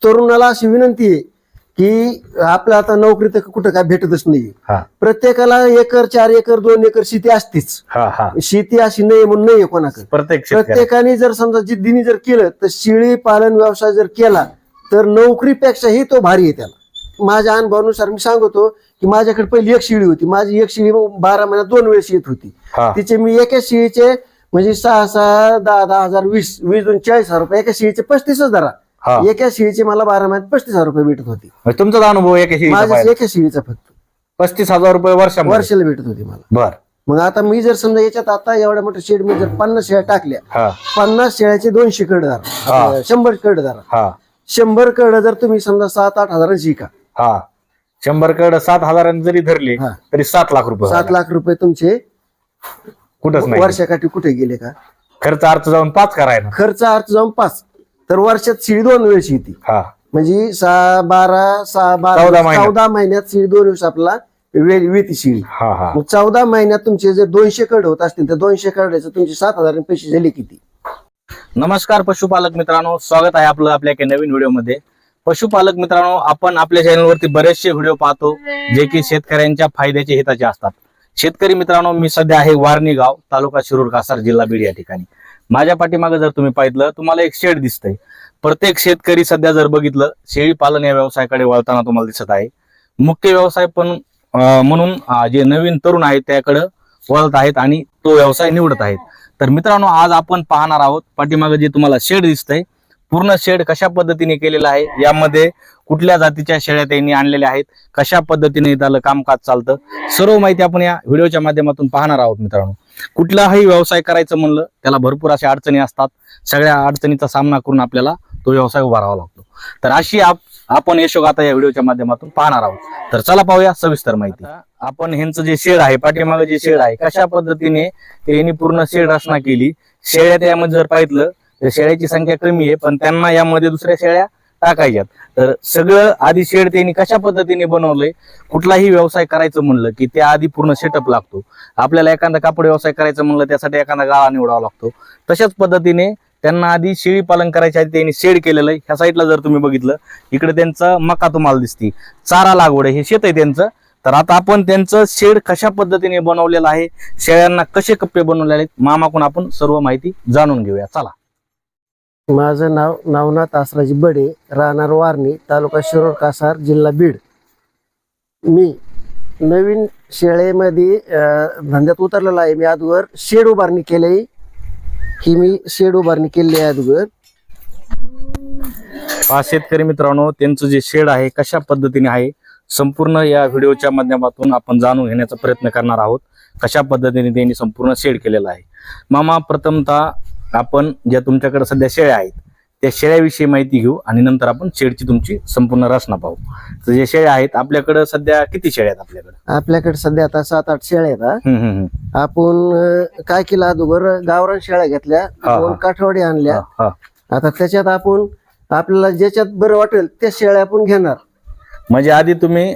तरुणाला अशी विनंती आहे की आपल्या आता नोकरी तर कुठं काय भेटतच नाही. प्रत्येकाला एकर 4 एकर 2 एकर शेती असतीच. शेती अशी नाही म्हणून नाहीये कोणाकडे. प्रत्येकाने जर समजा जिद्दीने जर केलं तर शेळी पालन व्यवसाय जर केला तर नोकरीपेक्षाही तो भारी आहे त्याला. माझ्या अनुभवानुसार मी सांगतो की माझ्याकडे पहिली एक शेळी होती. माझी एक शेळी 12 महिन्यात 2 वेळेस येत होती. तिचे मी एका शेळीचे म्हणजे 6 10 हजार 20 40 रुपये एका शेळीचे 35 धरा. एका शेळीचे मला 12 महिन्यात 35,000 रुपये भेटत होती. तुमचा अनुभव माझ्या एका शेळीचा फक्त 35,000 रुपये वर्षाला भेटत होती मला. बर. मग आता मी जर समजा याच्यात आता एवढ्या मोठ्या शेड मध्ये जर 50 शेळ्या टाकल्या 50 शेळ्याचे 200 कड धरा 100 कड धरा 100 कड जर तुम्ही समजा 7-8 हजारांची का 100 कड 7,000 जरी धरले तरी 7 लाख रुपये 7 लाख रुपये तुमचे कुठंच नाही. वर्षाकाठी कुठे गेले का? खर्च अर्थ जाऊन 5 करायला. खर्च अर्थ जाऊन 5 तर वर्षात शेळी 2 वेळेस येते. म्हणजे 14 महिन्यात शेळी 2 वेळेस आपला वेती शेळी. मग 14 महिन्यात तुमचे जर 200 कड होत असतील तर 200 कडायचं तुमचे 7,000 पैसे झाले किती? नमस्कार पशुपालक मित्रांनो, स्वागत आहे आपलं आपल्या एका नवीन व्हिडिओमध्ये. पशुपालक मित्रांनो, आपण आपल्या चॅनलवरती बरेचसे व्हिडिओ पाहतो जे की शेतकऱ्यांच्या फायद्याचे हिताचे असतात. शेतकरी मित्रांनो, मी सध्या आहे वारणी गाव, तालुका शिरूर, कासार, जिल्हा बीड या ठिकाणी. माझ्या पाठीमागे जर तुम्ही पाहिलं तुम्हाला एक शेड दिसतंय. प्रत्येक शेतकरी सध्या जर बघितलं शेळी पालन या व्यवसायाकडे वळताना तुम्हाला दिसत आहे. मुख्य व्यवसाय पण म्हणून जे नवीन तरुण आहेत त्याकडे वळत आहेत आणि तो व्यवसाय निवडत आहेत. तर मित्रांनो, आज आपण पाहणार आहोत पाठीमागे जे तुम्हाला शेड दिसतंय पूर्ण शेड कशा पद्धतीने केलेला आहे, यामध्ये कुठल्या जातीच्या शेळ्या त्यांनी आणलेल्या आहेत, कशा पद्धतीने त्याला कामकाज चालतं, सर्व माहिती आपण या व्हिडिओच्या माध्यमातून पाहणार आहोत. मित्रांनो, कुठलाही व्यवसाय करायचं म्हणलं त्याला भरपूर अशा अडचणी असतात. सगळ्या अडचणीचा सामना करून आपल्याला तो व्यवसाय उभारावा लागतो. तर अशी आपण यशोगाथा या व्हिडिओच्या माध्यमातून पाहणार आहोत. तर चला पाहूया सविस्तर माहिती. आपण ह्यांचं जे शेड आहे, पाठीमागे जे शेड आहे, कशा पद्धतीने त्यांनी पूर्ण शेड रचना केली. शेळ्या त्यामध्ये जर पाहिलं तर शेळ्याची संख्या कमी आहे, पण त्यांना यामध्ये दुसऱ्या शेळ्या टाकायच्यात. तर सगळं आधी शेड त्यांनी कशा पद्धतीने बनवलंय. कुठलाही व्यवसाय करायचं म्हणलं की त्या आधी पूर्ण सेटअप लागतो. आपल्याला एखादा कापड व्यवसाय करायचं म्हणलं त्यासाठी एखादा गाळा निवडावा लागतो. तशाच पद्धतीने त्यांना आधी शेळी पालन करायच्या आधी त्यांनी शेड केलेलं आहे. ह्या साईडला जर तुम्ही बघितलं इकडे त्यांचा मका तुम्हाला दिसते, चारा लागवड आहे, हे शेत आहे त्यांचं. तर आता आपण त्यांचं शेड कशा पद्धतीने बनवलेलं आहे, शेळ्यांना कसे कप्पे बनवलेले आहेत, मामाकडून आपण सर्व माहिती जाणून घेऊया. चला. माझं नाव नवनाथ आसराजी बडे, राहणार वारणी, तालुका शिरूर, कासार, जिल्हा बीड. मी नवीन शेळेमध्ये धंद्यात उतरलेला आहे. मी अगोदर शेड उभारणी केली. ही मी शेड उभारणी केली आहे अगोदर. शेतकरी मित्रांनो, त्यांचं जे शेड आहे कशा पद्धतीने आहे संपूर्ण या व्हिडिओच्या माध्यमातून आपण जाणून घेण्याचा प्रयत्न करणार आहोत. कशा पद्धतीने त्यांनी संपूर्ण शेड केलेला आहे. मामा, प्रथमतः आपण ज्या तुमच्याकडे सध्या शेळ्या आहेत त्या शेळ्याविषयी माहिती घेऊ आणि नंतर आपण शेडची तुमची संपूर्ण रचना पाहू. तर जे शेळ्या आहेत आपल्याकडे सध्या किती शेळ्या आहेत? आपल्याकडे सध्या आता 7-8 शेळ्या आहेत. आपण काय केलं, अगोदर गावरान शेळ्या घेतल्या, 2 काठवाडी आणल्या. आता त्याच्यात आपण आपल्याला ज्याच्यात बरं वाटेल त्या शेळ्या आपण घेणार. म्हणजे आधी तुम्ही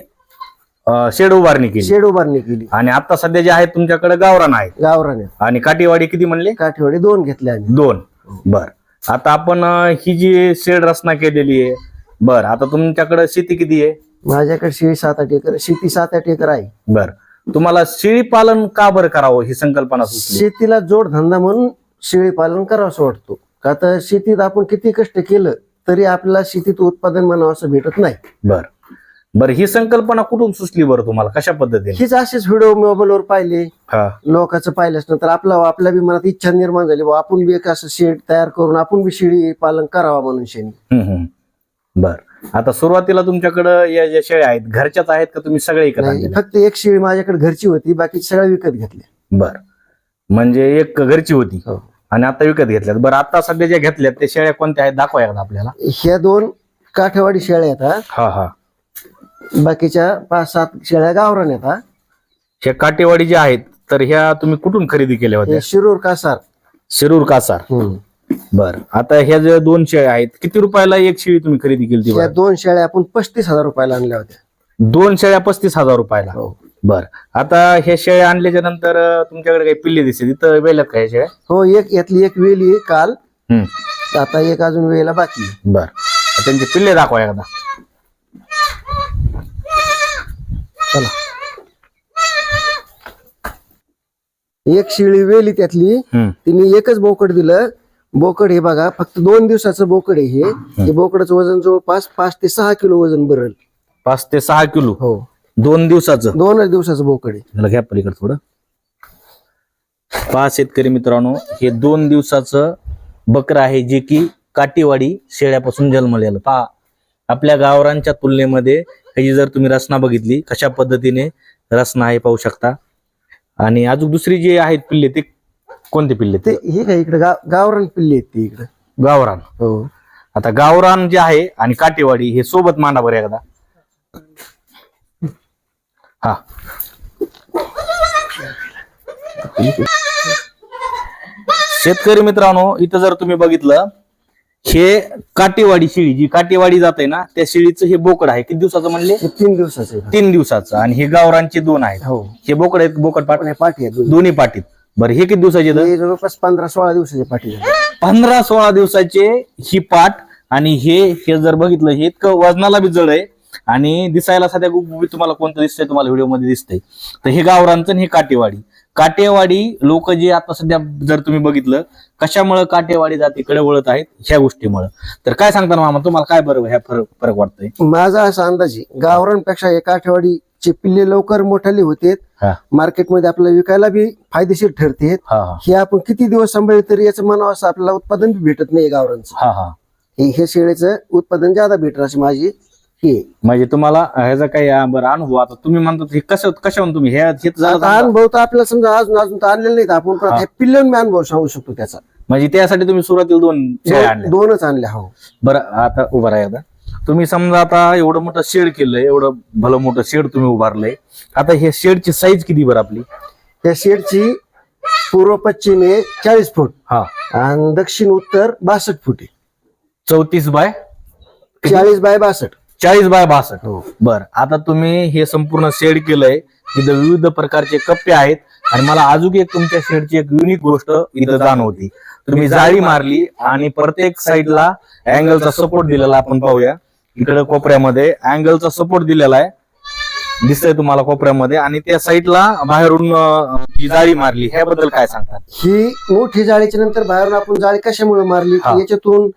शेड उभारणी केली आणि आता सध्या जे आहेत तुमच्याकडे गावरान आहे. आणि काठीवाडी किती म्हणले? काठीवाडी 2 घेतल्या. 2. बर. आता आपण ही जी शेड रचना केलेली आहे, बर, आता तुमच्याकडे शेती किती आहे? माझ्याकडे शेळी 7-8 एकर शेती 7-8 एकर आहे. बर. तुम्हाला शेळी पालन का बरं करावं ही संकल्पना सुचली? शेतीला जोडधंदा म्हणून शेळी पालन करावं असं वाटतो. का तर शेतीत आपण किती कष्ट केलं तरी आपल्याला शेतीत उत्पादन म्हणावं असं भेटत नाही. बर, ही संकल्पना कुठून सुचली बरं तुम्हाला, कशा पद्धतीने? हीच असेच व्हिडिओ मोबाईलवर पाहिले, लोकांचं पाहिल्याच नंतर आपल्या बी मनात इच्छा निर्माण झाली, आपण बी एक असं शेड तयार करून आपण बी शेळी पालन करावा म्हणून शेणी. बर. आता सुरुवातीला तुमच्याकडे या ज्या शेळ्या आहेत घरच्याच आहेत का तुम्ही सगळे विकत आणल्या? फक्त एक शेळी माझ्याकडे घरची होती, बाकी सगळ्या विकत घेतल्या. बर. म्हणजे एक घरची होती आणि आता विकत घेतल्यात. बरं, आता सध्या ज्या घेतल्यात त्या शेळ्या कोणत्या आहेत दाखवा आपल्याला. ह्या 2 काठवाडी शेळ्या आहेत. बाकीच्या 5-7 शेळ्या गावरान आहेत. ह्या काटेवाडी ज्या आहेत तर ह्या तुम्ही कुठून खरेदी केल्या होत्या? शिरूर कासार. बर. आता ह्या ज्या 2 शेळ्या आहेत किती रुपयाला एक शेळी तुम्ही खरेदी केली? ह्या 2 शेळ्या आपण 35,000 रुपयाला आणल्या होत्या. 2 शेळ्या 35,000 रुपयाला? बर. आता ह्या शेळ्या आणल्याच्या नंतर तुमच्याकडे काही पिल्ले दिसते तिथं वेळात काय शेळ्या? हो, यातली एक वेली काल, आता एक अजून वेळेला बाकी. बर. त्यांचे पिल्ले दाखवा एकदा. चला, एक शिळी वेली त्यातली, तिने एकच बोकड दिलं. बोकड हे बघा, फक्त 2 दिवसाचं बोकड आहे हे बोकडाचं वजन जवळपास 5 ते 6 किलो वजन भरल. 5 ते 6 किलो. हो, 2 दिवसाचं. 2 दिवसाचं बोकड आहे. मला घ्या पलीकडे थोडं. पहा शेतकरी मित्रांनो, हे 2 दिवसाचं बकरं आहे जे की काटेवाडी शेळ्यापासून जन्मलेलं. पहा, आपल्या गावरांच्या तुलनेमध्ये ह्याची जर तुम्ही रचना बघितली, कशा पद्धतीने रचना आहे पाहू शकता. आणि अजून दुसरी जे आहेत पिल्ले, ते कोणते पिल्ले? ते हे काय इकडे गावरान पिल्ले आहेत ते इकडे. गावरान. हो. आता गावरान जे आहे आणि काटेवाडी हे सोबत मांडा बरं एकदा. हा, शेतकरी मित्रांनो, इथं जर तुम्ही बघितलं, हे काटेवाडी शेळी, जी काटेवाडी जाते ना, त्या शेळीचं हे बोकड आहे. किती दिवसाचं म्हणले? 3 दिवसाचे. 3 दिवसाचं. आणि हे गावरांचे 2 आहेत. हो, हे बोकड आहेत, बोकड पाठी आहेत दोन्ही पाठीत. बरं, हे किती दिवसाचे? जवळपास 15-16 दिवसाचे पाठी. 15-16 दिवसाचे ही पाठ. आणि हे जर बघितलं, हे इतकं वजनाला बी जड आहे आणि दिसायला सध्या तुम्हाला कोणतं दिसतंय, तुम्हाला व्हिडिओ मध्ये दिसतंय. तर हे गावरांचं आणि हे काटेवाडी लोक जे आता सध्या जर तुम्ही बघितलं, कशामुळे काटेवाडी जातीकडे वळत आहेत, ह्या गोष्टीमुळे. तर काय सांगता मामा, तुम्हाला काय बरोबर ह्या फरक वाटतोय? माझा असा अंदाज आहे, गावरांपेक्षा हे काठेवाडीचे पिल्ले लवकर मोठाले होते, मार्केटमध्ये आपल्याला विकायला बी फायदेशीर ठरते. हे आपण किती दिवस सांभाळले तरी याचं म्हणावं असं आपल्याला उत्पादन बी भेटत नाही गावरांचं. हे शेळीचं उत्पादन ज्यादा भेटत अशी माझी हे. म्हणजे तुम्हाला ह्याचा काही बरं अनुभव, आता तुम्ही म्हणतो हे कशावरून तुम्ही अनुभव तर आपल्याला समजा अजून तर आणलेलं नाही, आपण पिल्लन मी अनुभव सांगू शकतो त्याचा. म्हणजे त्यासाठी तुम्ही सुरुवातीला 2 शेळ्या आणल्या? 2च आणल्या. हो. बरं, आता उभा राहा. तुम्ही समजा आता एवढं मोठं शेड केलंय, एवढं भलं मोठं शेड तुम्ही उभारलंय. आता हे शेडची साईज किती बरं आपली? या शेडची पूर्व पश्चिम 40 फूट आणि दक्षिण उत्तर 62 फूट आहे. 34 बाय 40 बाय 62. 40 बाय 62. हो. बरं, आता तुम्ही हे संपूर्ण शेड केलंय, इथं विविध प्रकारचे कप्पे आहेत. आणि मला अजून एक तुमच्या शेडची एक युनिक गोष्ट इथं जाणवती. तुम्ही जाळी मारली आणि प्रत्येक साईडला अँगलचा सपोर्ट दिलेला. आपण पाहूया, इकडे कोपऱ्यामध्ये अँगलचा सपोर्ट दिलेला आहे, दिसतंय तुम्हाला कोपऱ्यामध्ये. आणि त्या साईडला बाहेरून जी जाळी मारली, ह्याबद्दल काय सांगतात? ही मोठी जाळीच्या नंतर बाहेरून आपण जाळी कशामुळे मारली? याच्यातून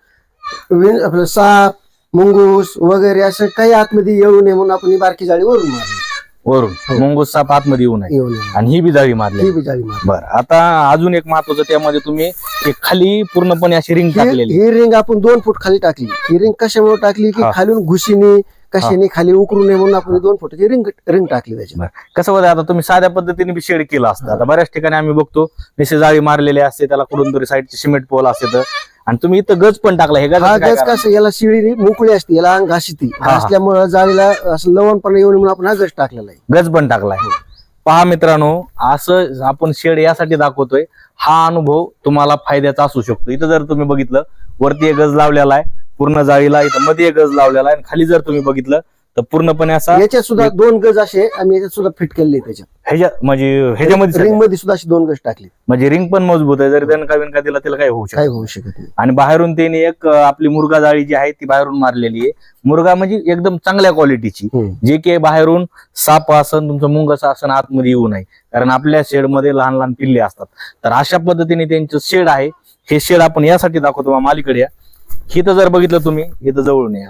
आपलं साप, मुंगूस वगैरे असं काही आतमध्ये येऊ नये म्हणून आपण ही बारकी जाळी वरून मारली. वरून मुंगूस साप आतमध्ये येऊ नये आणि ही बी जाळी मारली. बरं, आता अजून एक महत्वाचं, त्यामध्ये तुम्ही खाली पूर्णपणे अशी रिंग टाकलेली. ही रिंग आपण 2 फूट खाली टाकली. ही रिंग कशामुळे टाकली की खालून घुशीने कशाने खाली उकरू नये म्हणून आपण 2 फुटाची रिंग टाकली त्याच्यावर. कसं होतं, आता तुम्ही साध्या पद्धतीने बी शेड केलं असतं. आता बऱ्याच ठिकाणी आम्ही बघतो निश्चित जाळी मारलेली असते, त्याला कुठून तरी साईडचे सिमेंट पोल असते. आणि तुम्ही इथं गज पण टाकला. हे गज कसं, याला शिळी मोकळी असते, याला अंग घासती असल्यामुळे जाळीला असं लवणपणा येऊन म्हणून आपण हा गज टाकलेला आहे. गज पण टाकलाय. पहा मित्रांनो, असं आपण शेड यासाठी दाखवतोय, हा अनुभव तुम्हाला फायद्याचा असू शकतो. इथं जर तुम्ही बघितलं, वरती एक गज लावलेला आहे पूर्ण जाळीला, इथं मध्ये एक गज लावलेला आहे, आणि खाली जर तुम्ही बघितलं तर पूर्णपणे असा याच्यात सुद्धा 2 गज असे आम्ही याच्यात सुद्धा फिट केलेले. त्याच्यात म्हणजे ह्याच्यामध्ये रिंग मध्ये सुद्धा अशी 2 गज टाकली. म्हणजे रिंग पण मजबूत आहे, जरी त्यांना विणका दिला त्याला काही होऊ शकत नाही. आणि बाहेरून त्यांनी एक आपली मुर्गा जाळी जी आहे ती बाहेरून मारलेली आहे. मुर्गा म्हणजे एकदम चांगल्या क्वालिटीची, जे की बाहेरून साप असन, तुमचं मुंगस असन, आतमध्ये येऊ नये. कारण आपल्या शेडमध्ये लहान लहान पिल्ले असतात. तर अशा पद्धतीने त्यांचं शेड आहे. हे शेड आपण यासाठी दाखवतो. मालिकडे या, इथं जर बघितलं तुम्ही, इथं जवळून आहे.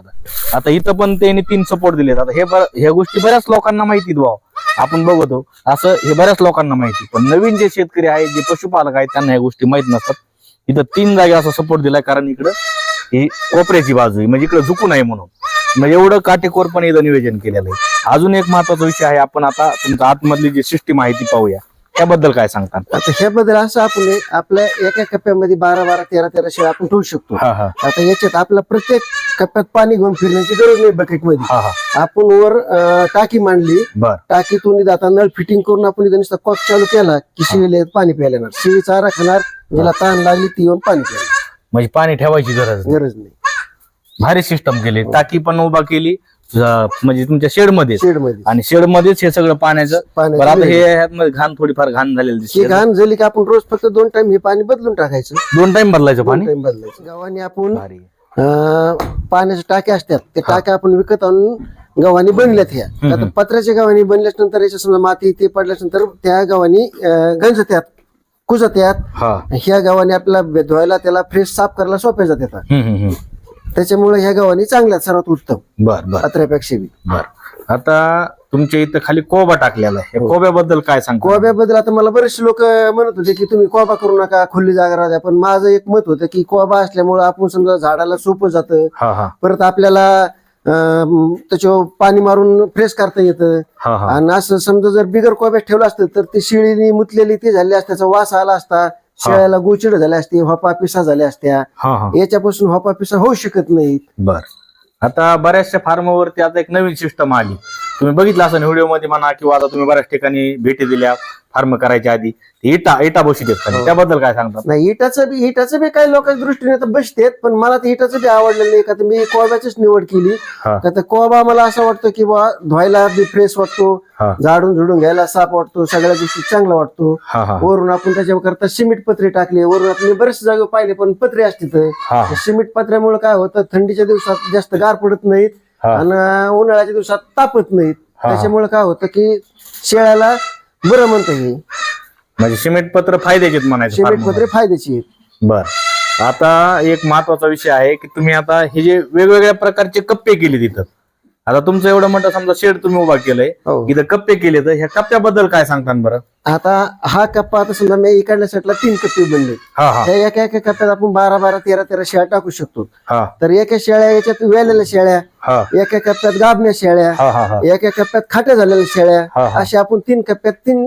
आता इथं पण त्यांनी 3 सपोर्ट दिलेत. आता ह्या गोष्टी बऱ्याच लोकांना माहिती भाऊ, आपण बघतो असं, हे बऱ्याच लोकांना माहिती. पण नवीन जे शेतकरी आहेत, जे पशुपालक आहेत, त्यांना ह्या गोष्टी माहित नसतात. इथं 3 जागी असा सपोर्ट दिलाय, कारण इकडं ही कोपऱ्याची बाजू आहे, म्हणजे इकडे झुकू नये म्हणून. म्हणजे एवढं काटेकोरपणे इथं नियोजन केलेलं आहे. अजून एक महत्वाचा विषय आहे, आपण आता तुमच्या आतमधली जी सिस्टीम आहे ती पाहूया. त्याबद्दल काय सांगतात? आता ह्याबद्दल असं आपण आपल्या एका कप्प्यामध्ये 12-12, 13-13 शेळ्या आपण ठेवू शकतो. आता याच्यात आपल्या प्रत्येक कप्प्यात पाणी घेऊन फिरण्याची गरज नाही. बकेटमध्ये आपण वर टाकी मांडली, टाकीतून आता नळ फिटिंग करून आपण इथं नुसता कॉक चालू केला की शिळीला पाणी प्यायला येणार. शिळी चारा खाणार, ज्याला ताण लागली ती येऊन पाणी प्यायला. म्हणजे पाणी ठेवायची गरज नाही. भारी सिस्टम केली. टाकी पण उभा केली म्हणजे तुमच्या शेडमध्ये, आणि शेडमध्येच हे सगळं पाण्याचं. आता हे घाण, थोडीफार घाण झालेली दिसते. घाण झाली की आपण रोज फक्त 2 टाइम हे पाणी बदलून टाकायचं. 2 टाइम बदलायचं पाणी. बदलायचं. गावाने आपण पाण्याच्या टाक्या असतात त्या टाक्या आपण विकत आणून गव्हाणी बनल्यात ह्या. आता पत्र्याच्या गव्हाणी बनल्याच नंतर याच्या समजा माती ते पडल्याच नंतर त्या गव्हाणी गंजत्यात कुजत्यात. ह्या गव्हाणी आपल्याला धुवायला त्याला फ्रेश साफ करायला सोप्या जातात. त्याच्यामुळे ह्या गव्हाणी चांगल्या सर्वात उत्तम पत्र्यापेक्षा बी. आता तुमच्या इथं खाली कोबा टाकलेला आहे, कोब्याबद्दल काय सांग? कोब्याबद्दल आता मला बरेचसे लोक म्हणत होते की तुम्ही कोबा करू नका, खुली जागा राहू द्या. पण माझं एक मत होतं की कोबा असल्यामुळे आपण समजा झाडाला सोपं जातं, परत आपल्याला त्याच्यावर पाणी मारून फ्रेश करता येतं. आणि असं समजा जर बिगर कोब्यात ठेवलं असतं तर ती शिळीनी मुतलेली ती झाली असते, त्याचा वास आला असता, शेळ्याला गोचिड झाल्या असते, होपा पिसा झाल्या असत्या. याच्यापासून होपा पिसा होऊ शकत नाहीत. बर, आता बऱ्याचशा फार्मवरती आता एक नवीन सिस्टम आली, तुम्ही बघितलं असं व्हिडिओ मध्ये म्हणा किंवा आता तुम्ही बऱ्याच ठिकाणी भेटी दिल्या फार्म करायच्या आधी इटा बसत आहेत, त्याबद्दल काय सांगतात? नाही, इटाचं बी काही लोकांच्या दृष्टीने तर बसतेत, पण मला तर इटाचं बी आवडलेलं नाही. का तर मी कोब्याचीच निवड केली. का तर कोबा मला असं वाटतं की बा धुवायला बी फ्रेश वाटतो, झाडून झुडून घ्यायला साफ वाटतो, सगळ्या गोष्टी चांगला वाटतो. वरून आपण त्याच्यावर करता सिमेंट पत्रे टाकले, वरून आपण बरेच जागे पाहिले पण पत्रे असते तर सिमेंट पत्र्यामुळे काय होतं, थंडीच्या दिवसात जास्त गार पडत नाहीत आणि उन्हाळ्याच्या दिवसात तापत नाहीत. त्याच्यामुळे काय होतं की शेळ्याला बरं म्हणता येईल. म्हणजे सिमेंट पत्र फायद्याचे म्हणायचे, सिमेंट पत्रे फायद्याची आहेत. बर, आता एक महत्वाचा विषय आहे की तुम्ही आता हे जे वेगवेगळ्या प्रकारचे कप्पे केले तिथं, आता तुमचं एवढं मोठं समजा शेड तुम्ही उभा केलंय, इथं कप्पे केले, तर ह्या कप्प्याबद्दल काय सांगता बरं? आता हा कप्पा आता समजा मी इकडल्या साईडला 3 कप्पे बनले, त्या एका एका कप्प्यात आपण 12-12, 13-13 शेळ्या टाकू शकतो. तर एका शेळ्या याच्यात वेलेल्या शेळ्या, एका कप्प्यात गाभण्या शेळ्या, एका कप्प्यात खाट्या झालेल्या शेळ्या, अशा आपण 3 कप्प्यात 3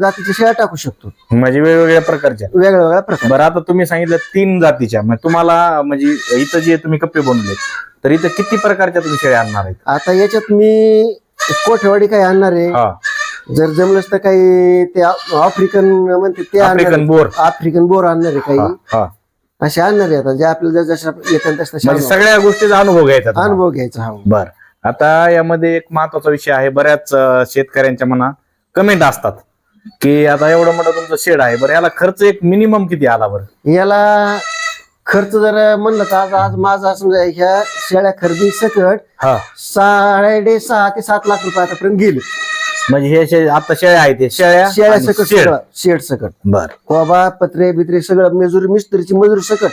जातीच्या शेळ्या टाकू शकतो. म्हणजे वेगवेगळ्या प्रकारच्या वेगवेगळ्या प्रकार. बरं, आता तुम्ही सांगितलं 3 जातीच्या, म्हणजे तुम्हाला म्हणजे इथं जे तुम्ही कप्पे बनवले तर इथं किती प्रकारच्या तुम्ही शेळ्या आणणार आहेत? आता याच्यात मी कोठेवाडी काही आणणार आहे, जर जमलंच तर काही ते आफ्रिकन म्हणते ते आफ्रिकन बोर आणणार आहे, काही असे आणणार आहे. आता जे आपल्याला जशा येतात तशा सगळ्या गोष्टीचा अनुभव घ्यायचा. हा, बर. आता यामध्ये एक महत्वाचा विषय आहे, बऱ्याच शेतकऱ्यांच्या मना कमेंट असतात की आता एवढं मोठं तुमचं शेड आहे, बरं याला खर्च एक मिनिमम किती आला? बरं, याला खर्च जर म्हणलं तर आज माझा समजा ह्या शेळ्या खरेदी सकट 6.5 ते 7 लाख रुपये आतापर्यंत गेले. म्हणजे हे आता शेळ्या आहेत, शेळ्या सकट शेड सकट. बर, कोबा पत्रे बित्रे सगळं मिस्त्रीची मजुरी सकट.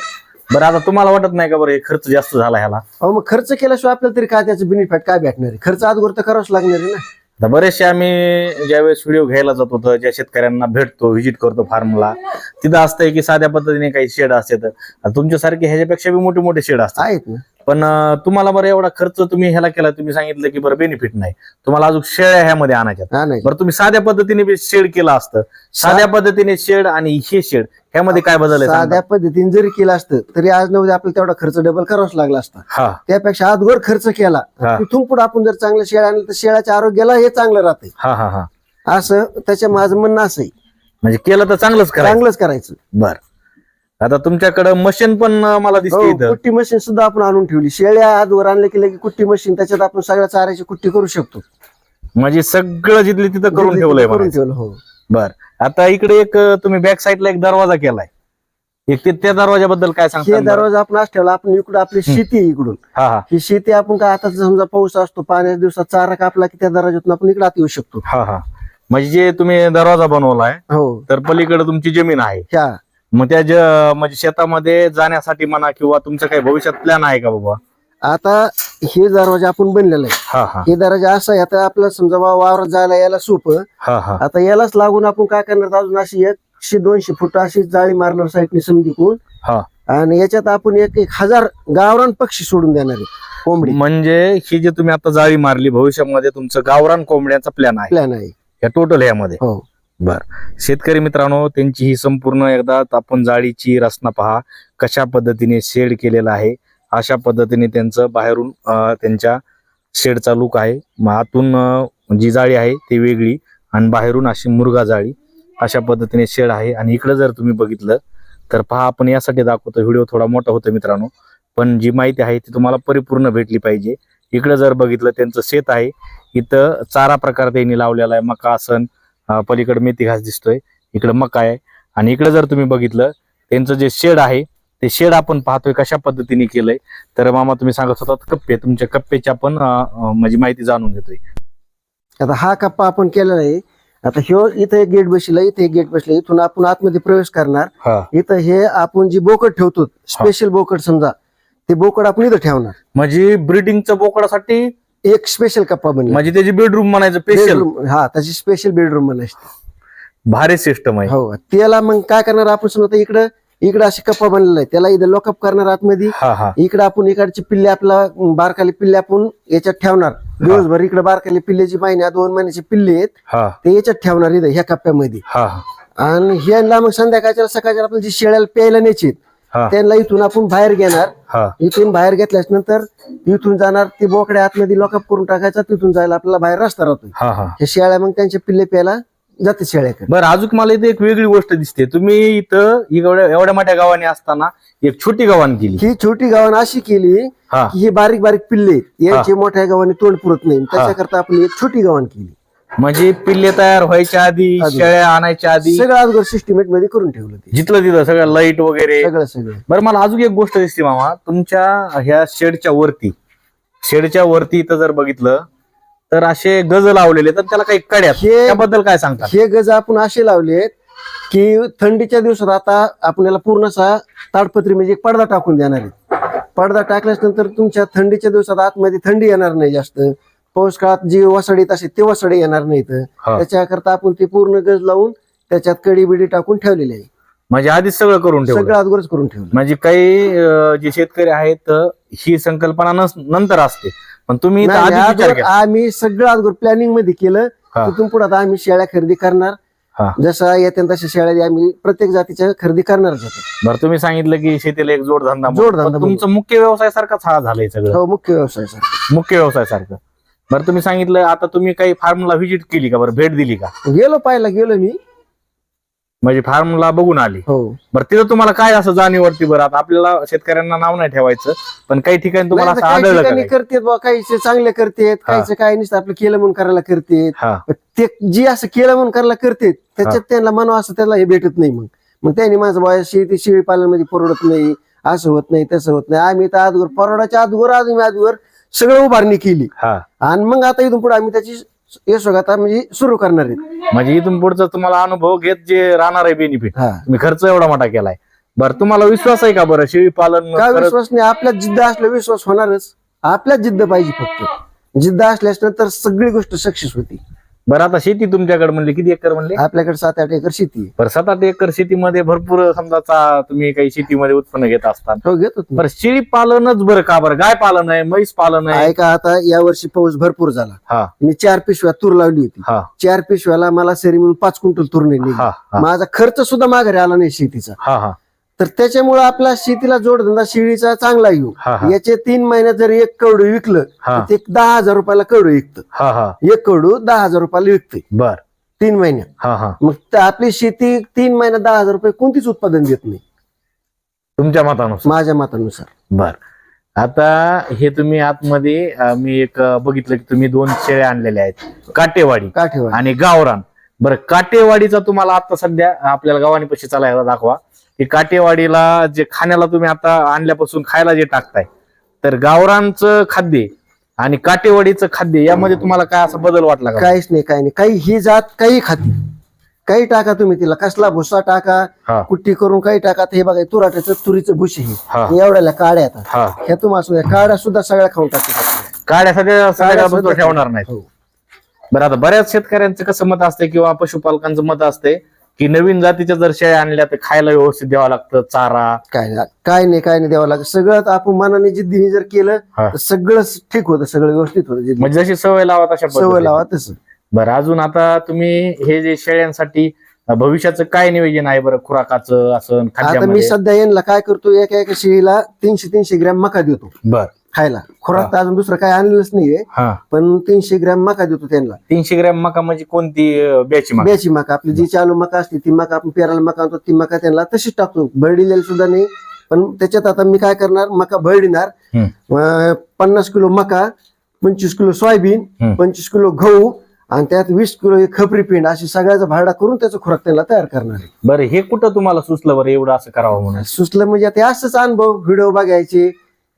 बरं, आता तुम्हाला वाटत नाही का बरं हे खर्च जास्त झाला ह्याला? अहो, मग खर्च केल्याशिवाय आपल्याला तरी काय त्याचं बेनिफिट काय भेटणार आहे? खर्च अगोदर तर करावंच लागणार आहे ना. आता बरेचसे आम्ही ज्यावेळेस व्हिडिओ घ्यायला जात होतो, ज्या शेतकऱ्यांना भेटतो, व्हिजिट करतो फार्मला, तिथं असतंय की साध्या पद्धतीने काही शेड असतात, तुमच्यासारखे ह्याच्यापेक्षा बी मोठे मोठे शेड असतात आहेत ना. पण तुम्हाला बरं एवढा खर्च तुम्ही ह्याला केला, तुम्ही सांगितलं की बरं बेनिफिट नाही, तुम्हाला अजून शेळ्या ह्यामध्ये आणायच्या. बरं, तुम्ही साध्या पद्धतीने बी शेड केला असतं, साध्या पद्धतीने शेड आणि हे शेड ह्यामध्ये काय बदल आहे? साध्या पद्धतीने जरी केलं असतं तरी आज न उद्या आपल्याला तेवढा खर्च डबल करावाच लागला असता. त्यापेक्षा अगोदर खर्च केला, तिथून पुढे आपण जर चांगल्या शेळ्या आणल्या तर शेळ्याच्या आरोग्याला हे चांगलं राहते. असं त्याच्या माझं म्हणणं असं आहे. म्हणजे केलं तर चांगलंच करायचं. बरं, आता तुमच्याकडे मशीन पण मला दिसते, कुट्टी मशीन सुद्धा आपण आणून ठेवली. शेळ्या आजवर आणले की लगे कुट्टी मशीन, त्याच्यात आपण सगळ्या चाऱ्याची कुट्टी करू शकतो. म्हणजे सगळं जिथली तिथं करून ठेवलं. हो. बर, आता इकडे एक तुम्ही बॅक साईडला एक दरवाजा केलाय, एक त्या दरवाजाबद्दल काय सांगता? दरवाजा आपण आज ठेवला. आपण इकडून आपली शेती आहे, इकडून ही शेती आपण काय आता समजा पाऊस असतो, पाण्याच्या दिवसात चारा कापला की त्या दरवाजातून आपण इकडे आत येऊ शकतो. म्हणजे जे तुम्ही दरवाजा बनवलाय, हो, तर पलीकडे तुमची जमीन आहे, मग त्या म्हणजे शेतामध्ये जाण्यासाठी म्हणा किंवा तुमचं काही भविष्यात प्लॅन आहे का बाबा? आता हे दरवाजा आपण बनलेला आहे, हे दरवाजा असं आहे, आता आपलं समजा वावरात जायला याला सोपं. आता यालाच लागून आपण काय करणार, अजून अशी 100-200 फूट अशी जाळी मारणार साईडने समजिकून, आणि याच्यात आपण 1,000 गावरान पक्षी सोडून देणार आहे, कोंबडी. म्हणजे ही जे तुम्ही आता जाळी मारली, भविष्यामध्ये तुमचं गावरान कोंबड्याचा प्लॅन आहे या टोटल यामध्ये? हो. बर, शेतकरी मित्रांनो, त्यांची ही संपूर्ण एकदा आपण जाळीची रचना पहा, कशा पद्धतीने शेड केलेला आहे. अशा पद्धतीने त्यांचं बाहेरून त्यांच्या शेडचा लुक आहे. आतून जी जाळी आहे ती वेगळी आणि बाहेरून अशी मुर्गा जाळी, अशा पद्धतीने शेड आहे. आणि इकडे जर तुम्ही बघितलं तर पहा, आपण यासाठी दाखवतो, व्हिडिओ थोडा मोठा होतो मित्रांनो, पण जी माहिती आहे ती तुम्हाला परिपूर्ण भेटली पाहिजे. इकडे जर बघितलं त्यांचं शेत आहे, इथं चारा प्रकार त्यांनी लावलेला आहे, मका आसन, पलीकडे मेथी घास दिसतोय, इकडे मका आहे. आणि इकडे जर तुम्ही बघितलं त्यांचं जे शेड आहे ते शेड आपण पाहतोय कशा पद्धतीने केलंय. तर मामा तुम्ही सांगत होता कप्पे, तुमच्या कप्पेची आपण म्हणजे माहिती जाणून घेतोय. आता हा कप्पा आपण केलेला आहे. आता ह्यो इथे एक गेट बसला, इथे एक गेट बसला, इथून आपण आतमध्ये प्रवेश करणार. इथं हे आपण जी बोकड ठेवतो स्पेशल बोकड, समजा ते बोकड आपण इथं ठेवणार. म्हणजे ब्रीडिंगच्या बोकडासाठी एक स्पेशल कप्पा बनला, म्हणजे त्याची बेडरूम म्हणायचं स्पेशल. हा, त्याची स्पेशल बेडरूम बनायची. भारी सिस्टम आहे. हो, त्याला मग काय करणार आपण, समजा इकडं अशी कप्पा बनलेला आहे, त्याला इथं लॉकअप करणार आतमध्ये. इकडे आपण इकडचे पिल्ले, आपला बारकाले पिल्ले आपण याच्यात ठेवणार दिवसभर. इकडे बारकाले पिल्लेची 2 महिन्याचे पिल्ले आहेत ते याच्यात ठेवणार इथं ह्या कप्प्यामध्ये. आणि ह्यांना मग संध्याकाळच्या सकाळच्या आपण जी शेळ्याला प्यायला न्यायची त्यांना इथून आपण बाहेर घेणार. इथून बाहेर घेतल्यास नंतर इथून जाणार, ती बोकड्या आतमध्ये लॉकअप करून टाकायचा. तिथून जायला आपल्याला बाहेर रस्ता राहतो. हे शेळ्या मग त्यांचे पिल्ले प्यायला जाते शेळ्याकडे. बरं, अजून मला इथे एक वेगळी गोष्ट दिसते. तुम्ही इथं एवढ्या मोठ्या गावाने असताना एक छोटी गावान केली. ही छोटी गावान अशी केली की ही बारीक बारीक पिल्ले यांची मोठ्या गावाने तोंड पुरत नाही, त्याच्याकरता आपण एक छोटी गावान केली. म्हणजे पिल्ले तयार व्हायच्या आधी, शेळ्या आणायच्या आधी सगळं अगोदर सिस्टमेट मध्ये करून ठेवलं ते, जिथलं तिथं सगळं लाईट वगैरे सगळं. बरं, मला अजून एक गोष्ट दिसते मामा, तुमच्या ह्या शेडच्या वरती इथं जर बघितलं तर असे गज लावलेले, तर त्याला काही कड्या, त्याबद्दल काय सांगता? हे गज आपण असे लावलेत की थंडीच्या दिवसात आता आपल्याला पूर्णसा ताडपत्री म्हणजे एक पडदा टाकून देणार आहे. पडदा टाकल्यास नंतर तुमच्या थंडीच्या दिवसात आतमध्ये थंडी येणार नाही जास्त. पाऊस काळात जी वसाडीत असेल ते वसाडी येणार नाही. त्याच्याकरता आपण ते पूर्ण गज लावून त्याच्यात कडी बिडी टाकून ठेवलेली आहे. म्हणजे आधीच सगळं करून ठेवलं, सगळं अगोदरच करून ठेवलं. म्हणजे काही जे शेतकरी आहेत ही संकल्पना नंतर असते, पण तुम्ही आम्ही सगळं अगोदर प्लॅनिंग मध्ये केलं. तिथून पुढे आता आम्ही शेळ्या खरेदी करणार. जसं येत्या तशा शेळ्या आम्ही प्रत्येक जातीच्या खरेदी करणारच होतो. बरं, तुम्ही सांगितलं की शेतीला एक जोडधंदा तुमचं मुख्य व्यवसाय सारखाच हा झालाय सगळं. हो, मुख्य व्यवसाय सारखं. बरं, तुम्ही सांगितलं आता तुम्ही काही फार्मला व्हिजिट केली का? बरं, भेट दिली का? गेलो मी, म्हणजे फार्मला बघून आली. हो. बरं, तिथं तुम्हाला काय असं जाणीवरती? बरं, आता आपल्याला शेतकऱ्यांना नाव नाही ठेवायचं, पण काही ठिकाणी तुम्हाला असं आढळलं करतेत बा, काही चांगले करतेत, काही काही नसतं आपलं केलं म्हणून करायला करतेत. ते जी असं केलं म्हणून करायला करतेत त्याच्यात त्यांना म्हणावं असं त्याला हे भेटत नाही. मग त्यांनी माझं बा शेळी पालन मध्ये परवडत नाही, असं होत नाही, तसं होत नाही. आम्ही तर अगोदर परवडाच्या अगोदर सगळं उभारणी केली आणि मग आता इथून पुढे आम्ही त्याची यशोगाथा म्हणजे सुरू करणार आहे. म्हणजे इथून पुढचा तुम्हाला अनुभव घेत जे राहणार आहे बेनिफिट, तुम्ही खर्च एवढा मोठा केलाय. बरं, तुम्हाला विश्वास आहे का? बरं, शेळी पालन काय विश्वास नाही, आपल्यात जिद्द असल्या विश्वास होणारच. आपल्यात जिद्द पाहिजे, फक्त जिद्द असल्यास नंतर सगळी गोष्ट सक्सेस होती. बरं, आता शेती तुमच्याकडे म्हणले किती एकर म्हणले? आपल्याकडे 7-8 एकर शेती आहे. बरं, 7-8 एकर शेतीमध्ये भरपूर समजा तुम्ही काही शेतीमध्ये उत्पन्न घेत असतात. हो, घेतो. बरं, शेळी पालनच बरं का? बरं, गाय पालन आहे, म्हैस पालन आहे का? आता या वर्षी पाऊस भरपूर झाला. मी 4 पिशव्या तूर लावली होती. 4 पिशव्याला मला सरी म्हणून 5 क्विंटल तूर नेली. माझा खर्च सुद्धा माघारी आला नाही शेतीचा. तर त्याच्यामुळे आपला शेतीला जोडधंदा शेळीचा चांगला येऊ. याचे 3 महिन्यात जर एक कवडू विकलं ते 10,000 रुपयाला कवडू विकतं. एक कवडू 10,000 रुपयाला विकते. बर, 3 महिन्यात. मग आपली शेती 3 महिन्यात 10,000 रुपये कोणतीच उत्पादन देत नाही तुमच्या मतानुसार? माझ्या मतानुसार. बर, आता हे तुम्ही आतमध्ये मी एक बघितलं की तुम्ही 2 शेळ्या आणलेल्या आहेत, काटेवाडी आणि गावरान. बरं, काटेवाडीचा तुम्हाला आता सध्या आपल्याला गावानी पशी चालायला दाखवा की काटेवाडीला जे खाण्याला तुम्ही आता आणल्यापासून खायला जे टाकताय, तर गावरानचं खाद्य आणि काटेवाडीचं खाद्य यामध्ये तुम्हाला काय असा बदल वाटला का? काहीच नाही, काही नाही. काही ही जात काही खाते, काही टाका तुम्ही तिला, कसला भुसा टाका, कुट्टी करून काही टाका. हे बघा, तुरीचं भुशी ही एवढ्याला काड्या येतात, ह्या तुम्हाला काड्या सुद्धा सगळ्या खाऊन टाकतात. काड्या सगळ्या ठेवणार नाही. बरं, आता बऱ्याच शेतकऱ्यांचं कसं मत असते किंवा पशुपालकांचं मत असते की नवीन जातीच्या जर शेळ्या आणल्या तर खायला व्यवस्थित द्यावा लागतं, चारा काय नाही द्यावं लागतं. सगळं आपण मनाने जिद्दीने जर केलं तर सगळं ठीक होतं, सगळं व्यवस्थित होतं. म्हणजे जशी सवय लावा तशा सवय लावा तसं. बरं, अजून आता तुम्ही हे जे शेळ्यांसाठी भविष्याचं काय नियोजन आहे? बरं, खुराकाचं असं? आता मी सध्या यांना काय करतो, एका शेळीला 300 ग्रॅम मका देतो. बरं, खायला. खुराक तर अजून दुसरं काय आणलेलंच नाहीये, पण 300 ग्रॅम मका देतो त्यांना. 300 ग्रॅम मका म्हणजे कोणती? ब्याची मका. आपली जी चालू मका असते ती मका, आपण पेराला मका आणतो ती मका त्यांना तशीच टाकतो. भरडिलेली सुद्धा नाही. पण त्याच्यात आता मी काय करणार, मका भरडिणार. 50 किलो मका, 25 किलो सोयाबीन, 25 किलो गहू आणि त्यात 20 किलो खपरी पेंड अशी सगळ्याचा भाडा करून त्याचा खुराक त्यांना तयार करणार आहे. बरं, हे कुठं तुम्हाला सुचलं बरं एवढं असं करावं म्हणून? सुचलं म्हणजे ते असंच अनुभव व्हिडिओ बघायचे,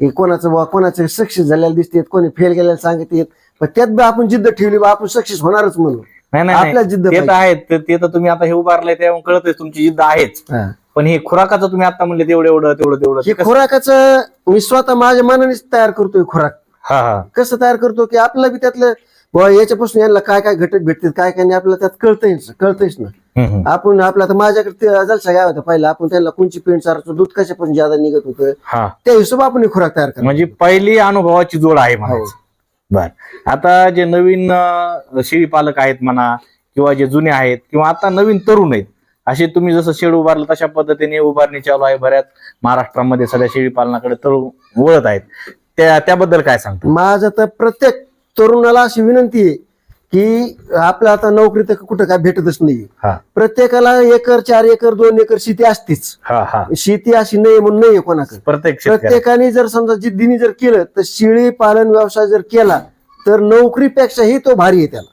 हे कोणाचं सक्सेस झालेलं दिसते, कोणी फेल गेलेलं सांगते, पण त्यात बी आपण जिद्द ठेवली बा आपण सक्सेस होणारच म्हणून. नाही आपल्या जिद्द ते तर आहेत, ते तर तुम्ही आता हे उभारलंय तेव्हा कळतंय तुमची जिद्द आहेच. पण हे खुराकाचं तुम्ही आता म्हणले तेवढं हे खुराकाचं मी स्वतः माझ्या मनानेच तयार करतोय खुराक. कसं तयार करतो की आपल्याला बी त्यातलं याच्यापासून यांना काय काय घटक भेटतात, काय काय नाही आपल्याला त्यात कळतंयच ना. आपण आपल्या आता माझ्याकडे जलसा काय होता पहिला, आपण त्यांना कोणची पेंट चाराचं दूध कशापासून ज्यादा निघत होतं त्या हिशोब आपण हे खुराक तयार करतो. म्हणजे पहिली अनुभवाची जोड आहे म्हणा. बर, आता जे नवीन शेळी पालक आहेत म्हणा किंवा जे जुने आहेत किंवा आता नवीन तरुण आहेत, असे तुम्ही जसं शेड उभारलं तशा पद्धतीने उभारणी चालू आहे. बऱ्याच महाराष्ट्रामध्ये सध्या शेळी पालनाकडे तरुण वळत आहेत, त्याबद्दल काय सांगतो? माझं तर प्रत्येक तरुणाला अशी विनंती आहे की आपल्या आता नोकरी तर कुठं काय भेटतच नाही. प्रत्येकाला 1 एकर 4 एकर 2 एकर शेती असतीच. शेती अशी नाही म्हणून नाहीये कोणाकडे. प्रत्येकाने जर समजा जिद्दीने जर केलं तर शेळी पालन व्यवसाय जर केला तर नोकरीपेक्षाही तो भारी आहे. त्याला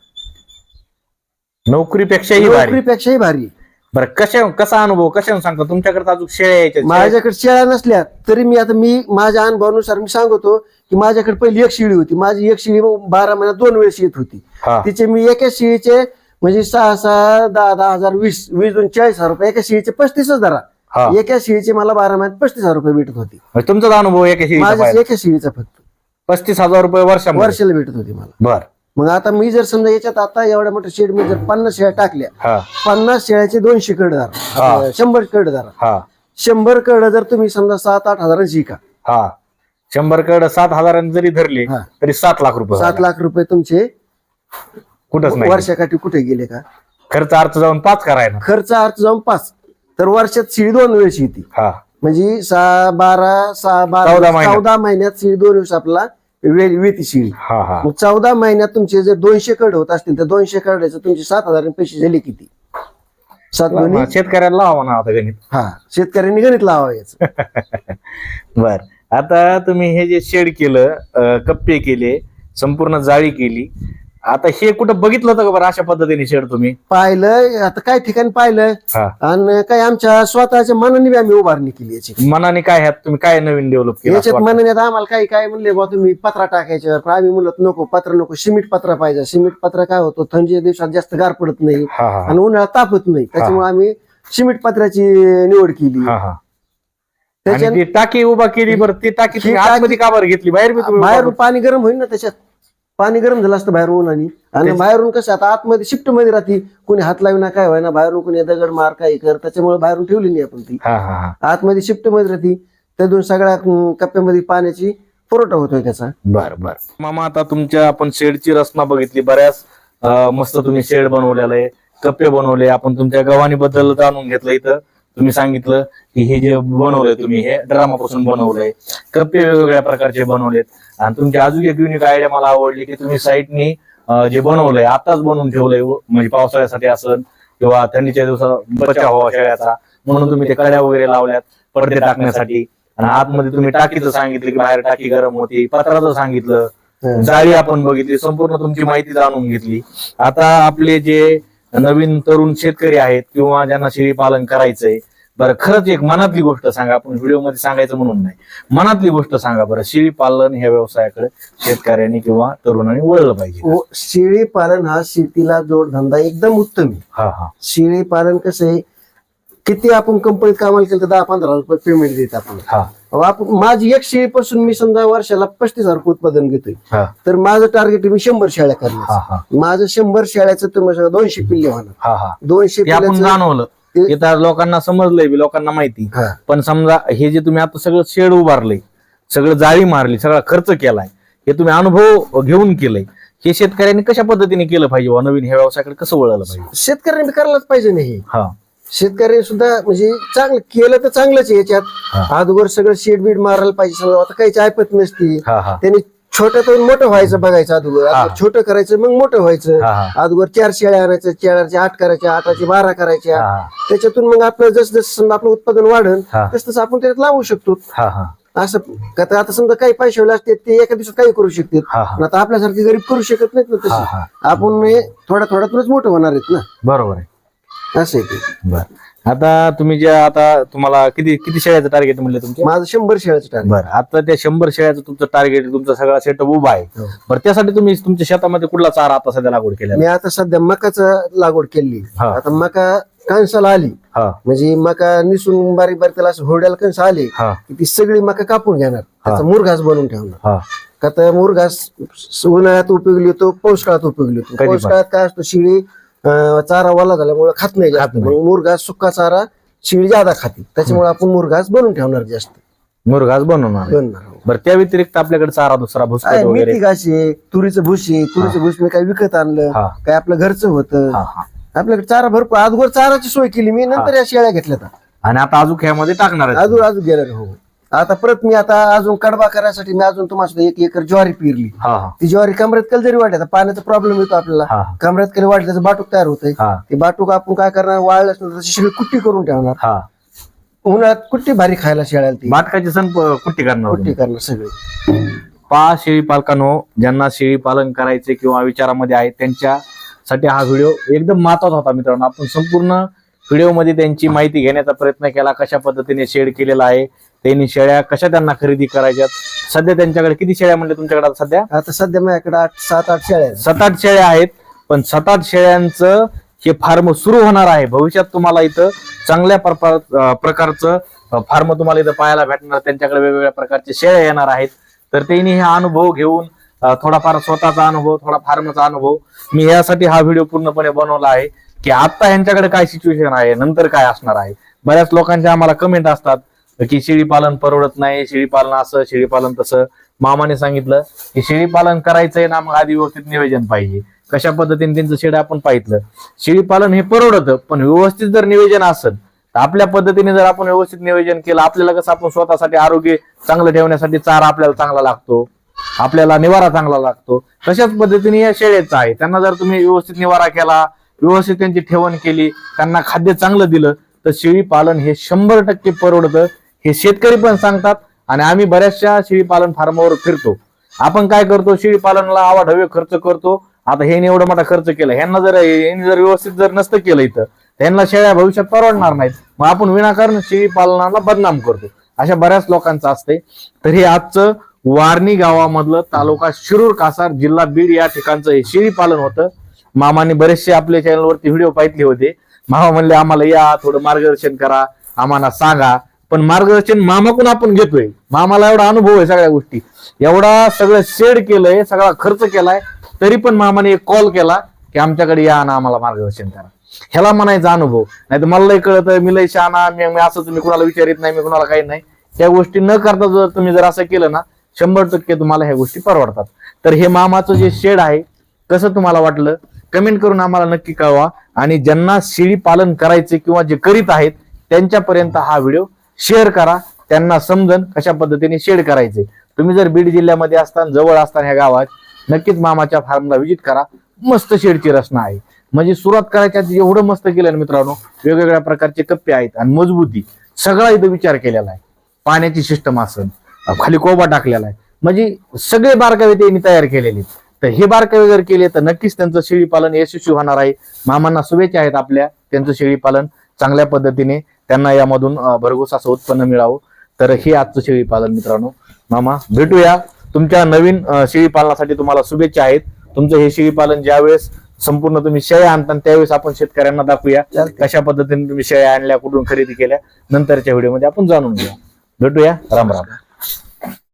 नोकरीपेक्षाही भारी. बरं, कसा अनुभव कशाने सांगतो? तुमच्याकडे अजून शेळ्या यायच्या? माझ्याकडे शेळ्या नसल्या तरी मी माझ्या अनुभवानुसार मी सांगतो की माझ्याकडे पहिली एक शेळी होती. माझी एक शेळी 12 महिन्यात 2 वेळेस येत होती. तिचे मी एका शेळीचे म्हणजे 6 10 हजार 20 20 40,000 रुपये, एका शेळीचे 35,000 धरा. एका शेळीचे मला 12 महिन्यात 35,000 रुपये भेटत होती. तुमचा अनुभव माझ्या एका शेळीचा फक्त 35,000 रुपये वर्षाला भेटत होती मला. बरं, मग आता मी जर समजा याच्यात आता एवढ्या मोठ्या शेड मध्ये जर 50 शेळ्या टाकल्या, 50 शेळ्याचे 200 कड धरा, 100 कड धरा. 100 कड जर तुम्ही समजा 7-8 हजारांची का 100 कड 7,000 जरी धरले तरी 7 लाख रुपये. 7 लाख रुपये तुमचे कुठंच नाही, वर्षाकाठी कुठे गेले का? खर्च अर्थ जाऊन 5 करायला, खर्च अर्थ जाऊन 5, तर वर्षात शेळी 2 वेळेस येते. म्हणजे 14 महिन्यात शेळी 2 वेळेस आपला वेती शेळी. मग 14 महिन्यात तुमचे जर 200 कड होत असतील तर 200 कडायचं तुमचे 7,000 पैसे झाले किती? 7 दोन्ही शेतकऱ्याला लावा ना आता गणित. शेतकऱ्यांनी गणित लावायचं. बर, आता तुम्ही हे जे शेड केलं, कप्पे केले, संपूर्ण जाळी केली, आता हे कुठं बघितलं होतं का बरं अशा पद्धतीने शेड? तुम्ही पाहिलं, आता काही ठिकाणी पाहिलं आणि काही आमच्या स्वतःच्या मनाने बी आम्ही उभारणी केली. याची मनाने काय तुम्ही काय नवीन डेव्हलप केलं याच्यात? मनाने आम्हाला काही काय म्हणले बा तुम्ही पत्रा टाकायच्यावर, आम्ही म्हणत नको पत्र नको, सिमेंट पत्रा पाहिजे. सिमेंट पत्रा काय होतो, थंडीच्या दिवसात जास्त गार पडत नाही आणि उन्हाळ्यात तापत नाही, त्याच्यामुळे आम्ही सिमेंट पत्र्याची निवड केली. त्याच्याने टाकी उभा केली. बरं, ती टाकी आतमध्ये का बरं घेतली? बाहेरून पाणी गरम होईल ना, त्याच्यात पाणी गरम झालं असतं बाहेरून. आणि बाहेरून कसं आता आतमध्ये शिफ्ट मध्ये राहते, कोणी हात लाविना काय व्हायना, बाहेरून कोणी दगड मार काही कर, त्याच्यामुळे बाहेरून ठेवली नाही आपण ती. आतमध्ये शिफ्ट मध्ये राहते, त्यातून सगळ्या कप्प्यामध्ये पाण्याची पुरवठा होतोय त्याचा. बरं मामा, आता तुमच्या आपण शेडची रचना बघितली, बऱ्याच मस्त तुम्ही शेड बनवलेलं आहे, कप्पे बनवले. आपण तुमच्या गव्हाणी बद्दल जाणून घेतलं. इथं तुम्ही सांगितलं की हे जे बनवलंय तुम्ही हे ड्रामापासून बनवलंय, कप्पे वेगवेगळ्या प्रकारचे बनवलेत. आणि तुमची अजून एक युनिक आयडिया मला आवडली की तुम्ही साईडनी जे बनवलंय आताच बनवून ठेवलंय, म्हणजे पावसाळ्यासाठी असेल किंवा थंडीच्या दिवसात बचाव व्हावा शेळ्याचा म्हणून तुम्ही ते कड्या वगैरे लावल्यात पडदे टाकण्यासाठी. आणि आतमध्ये तुम्ही टाकीचं सांगितलं की बाहेर टाकी गरम होती, पत्राचं सांगितलं, जाळी आपण बघितली, संपूर्ण तुमची माहिती जाणून घेतली. आता आपले जे नवीन तरुण शेतकरी आहेत किंवा ज्यांना शेळी पालन करायचंय, बरं खरंच एक मनातली गोष्ट सांगा, आपण व्हिडिओ मध्ये सांगायचं म्हणून नाही, मनातली गोष्ट सांगा बरं, शेळी पालन ह्या व्यवसायाकडे शेतकऱ्यांनी किंवा तरुणांनी वळलं पाहिजे. शेळी पालन हा शेतीला जोडधंदा एकदम उत्तम आहे. शेळी पालन कसं आहे, किती आपण कंपनीत कामाला केलं तर 10-15 रुपये पेमेंट देत आपण. माझी एक शेळीपासून मी समजा वर्षाला 35,000 रुपये उत्पादन घेतोय, तर माझं टार्गेट मी 100 शेळ्या करणार. माझं 100 शेळ्याचं तुम्ही 200 पिल्ले होणार. 200 जाणवलं, लोकांना समजलंय, लोकांना माहिती. पण समजा हे जे तुम्ही आता सगळं शेड उभारलंय, सगळं जाळी मारली, सगळा खर्च केलाय, हे तुम्ही अनुभव घेऊन केलंय, हे शेतकऱ्यांनी कशा पद्धतीने केलं पाहिजे? नवीन ह्या व्यवसायाकडे कसं वळलं पाहिजे? शेतकऱ्यांनी करायलाच पाहिजे नाही. शेतकरी सुद्धा म्हणजे चांगलं केलं तर चांगलंच आहे. याच्यात अगोदर सगळं शेड बीड मारायला पाहिजे. समजा आता काहीच ऐपत नसती, त्यांनी छोट्यातून मोठं व्हायचं बघायचं. अगोदर छोटं करायचं, मग मोठं व्हायचं. अगोदर 4 शेळ्या आणायचं, 4चे 8 करायच्या, 8चे 12 करायच्या. त्याच्यातून मग आपलं जसं जसं आपलं उत्पादन वाढेल तसं आपण त्याच्यात लावू शकतो. असं आता समजा काही पैसे असते ते एका दिवसात काही करू शकतात. पण आता आपल्यासारखे गरीब करू शकत नाहीत ना तसे. आपण हे थोड्या थोड्यातूनच मोठं होणार आहेत ना. बरोबर आहे. असं आहे ते. बर, आता तुम्ही जे आता तुम्हाला किती शेळ्याचं टार्गेट म्हणले तुमचे? माझं 100 शेळ्याचं टार्गेट. बरं, आता त्या 100 शेळ्याचं तुमचं टार्गेट, तुमचा सगळा सेटअप उभा आहे. बरं, त्यासाठी तुम्ही तुमच्या शेतामध्ये कुठला चारा आता सध्या लागवड केला? मी आता सध्या मकाचं लागवड केली. आता मका कणसाला आली, म्हणजे मका निसून बारीक बारीक त्याला असं होड्याला कणस आले की ती सगळी मका कापून घेणार, त्याचा मुरघास बनवून ठेवणार. का तर मुरघास उन्हाळ्यात उपयोगी येतो, पावसाळ्यात उपयोगी येतो. पावसाळ्यात काय असतो, शिळी चारा वाला झाल्यामुळे खात नाही जास्त. मग मुरघास सुका चारा शिळी ज्यादा खाते, त्याच्यामुळे आपण मुरघास बनवून ठेवणार जास्त. मुरघास बनवणार. बरं, त्या व्यतिरिक्त आपल्याकडे चारा दुसरा भुसा वगैरे? मेथी घाशी, तुरीचं तुरीचं भुस मी काही विकत आणलं, काय आपलं घरचं होतं. आपल्याकडे चारा भरपूर. अगोदर चाराची सोय केली मी, नंतर या शेळ्या घेतल्या. आणि आता अजून ह्यामध्ये टाकणार अजून गेलं. हो, आता परत मी आता अजून कडबा करायसाठी मी अजून तुम्हाला 1 एकर ज्वारी पेरली. ती ज्वारी कमरेत कल जरी वाढली, आता पाण्याचा प्रॉब्लेम येतो आपल्याला, कमरेत कल वाढली त्याचं बाटूक तयार होतंय. ते बाटूक आपण काय करणार, वाळल्यास त्याची सगळी कुट्टी करून ठेवणार. उन्हाळ्यात कुट्टी भारी खायला शेळ्याला. ती बाटकाची सण कुट्टी करणार सगळे. शेळी पालकांनो, ज्यांना शेळी पालन करायचे किंवा विचारामध्ये आहे त्यांच्यासाठी हा व्हिडिओ एकदम महत्वाचा होता मित्रांनो. आपण संपूर्ण व्हिडिओमध्ये त्यांची माहिती घेण्याचा प्रयत्न केला, कशा पद्धतीने शेड केलेला आहे, त्यांनी शेळ्या कशा त्यांना खरेदी करायच्यात. सध्या त्यांच्याकडे किती शेळ्या म्हणजे तुमच्याकडे सध्या? आता सध्या माझ्याकडे 7-8 शेळ्या आहेत. 7-8 शेळ्या आहेत. पण 7-8 शेळ्यांचं हे फार्म सुरू होणार आहे. भविष्यात तुम्हाला इथं चांगल्या प्रकारचं फार्म तुम्हाला इथं पाहायला भेटणार. त्यांच्याकडे वेगवेगळ्या प्रकारचे शेळ्या येणार आहेत. तर त्यांनी हा अनुभव घेऊन थोडाफार स्वतःचा अनुभव, थोडा फार्मचा अनुभव, मी यासाठी हा व्हिडिओ पूर्णपणे बनवला आहे की आता यांच्याकडे काय सिच्युएशन आहे, नंतर काय असणार आहे. बऱ्याच लोकांच्या आम्हाला कमेंट असतात की शेळी पालन परवडत नाही, शेळी पालन असं, शेळी पालन तसं. मामाने सांगितलं की शेळी पालन करायचंय ना, मग आधी व्यवस्थित नियोजन पाहिजे. कशा पद्धतीने त्यांचं शेड आपण पाहिलं. शेळी पालन हे परवडतं, पण व्यवस्थित जर नियोजन असेल तर आपल्या पद्धतीने जर आपण व्यवस्थित नियोजन केलं, आपल्याला कसं आपण स्वतःसाठी आरोग्य चांगलं ठेवण्यासाठी चारा आपल्याला चांगला लागतो, आपल्याला निवारा चांगला लागतो. तशाच पद्धतीने या शेळ्याचं आहे. त्यांना जर तुम्ही व्यवस्थित निवारा केला, व्यवस्थित त्यांची ठेवण केली, त्यांना खाद्य चांगलं दिलं, तर शेळी पालन हे 100% परवडतं. हे शेतकरी पण सांगतात आणि आम्ही बऱ्याचशा शेळी पालन फार्मवर फिरतो. आपण काय करतो, शेळी पालनाला आवाढव्य खर्च करतो. आता हे एवढा मोठा खर्च केला, ह्यांना जर व्यवस्थित जर नसतं केलं इथं, त्यांना शेळ्या भविष्यात परवडणार नाहीत. मग आपण विनाकारण शेळी पालनाला बदनाम करतो. अशा बऱ्याच लोकांचं असते. तर हे आजचं वारणी गावामधलं, तालुका शिरूर कासार, जिल्हा बीड या ठिकाणचं हे शेळी पालन होतं. मामाने बरेचसे आपल्या चॅनलवरती व्हिडिओ पाहितले होते. मामा म्हणले आम्हाला या, थोडं मार्गदर्शन करा, आम्हाला सांगा. पण मार्गदर्शन मामाकडून आपण घेतोय. मामाला एवढा अनुभव आहे सगळ्या गोष्टी, एवढा सगळं शेड केलंय, सगळा खर्च केलाय, तरी पण मामाने एक कॉल केला की आमच्याकडे या ना, आम्हाला मार्गदर्शन करा. ह्याला म्हणायचा अनुभव. नाही तर मला कळत मी लय शहाणा, मी असं तुम्ही कुणाला विचारित नाही, मी कुणाला काही नाही. त्या गोष्टी न करता जर तुम्ही जर असं केलं ना, 100% तुम्हाला ह्या गोष्टी परवडतात. तर हे मामाचं जे शेड आहे कसं तुम्हाला वाटलं कमेंट करून आम्हाला नक्की कळवा. आणि ज्यांना शेळी पालन करायचे किंवा जे करीत आहेत त्यांच्यापर्यंत हा व्हिडिओ शेअर करा, त्यांना समजन कशा पद्धतीने शेड करायचे. तुम्ही जर बीड जिल्ह्यामध्ये असताना, जवळ असताना ह्या गावात, नक्कीच मामाच्या फार्मला व्हिजिट करा. मस्त शेडची रचना आहे. म्हणजे सुरुवात करायच्या एवढं मस्त केलं ना मित्रांनो. वेगवेगळ्या प्रकारचे कप्पे आहेत आणि मजबूती सगळा इथं विचार केलेला आहे. पाण्याची सिस्टम असेल, खाली कोबा टाकलेला आहे, म्हणजे सगळे बारकावे त्यांनी तयार केलेले. तर हे बारकावे जर केले तर नक्कीच त्यांचं शेळी पालन यशस्वी होणार आहे. मामांना शुभेच्छा आहेत आपल्या, त्यांचं शेळी पालन चांगल्या पद्धतीने त्यांना यामधून भरघोस असं उत्पन्न मिळावं. तर हे आजचं शेळी पालन मित्रांनो. मामा भेटूया तुमच्या नवीन शेळी पालनासाठी. तुम्हाला शुभेच्छा आहेत. तुमचं हे शेळी पालन ज्यावेळेस संपूर्ण तुम्ही शेळ्या आणता त्यावेळेस आपण शेतकऱ्यांना दाखवूया कशा पद्धतीने तुम्ही शेळ्या आणल्या, कुठून खरेदी केल्या. नंतरच्या व्हिडिओमध्ये आपण जाणून घेऊया. भेटूया. राम राम.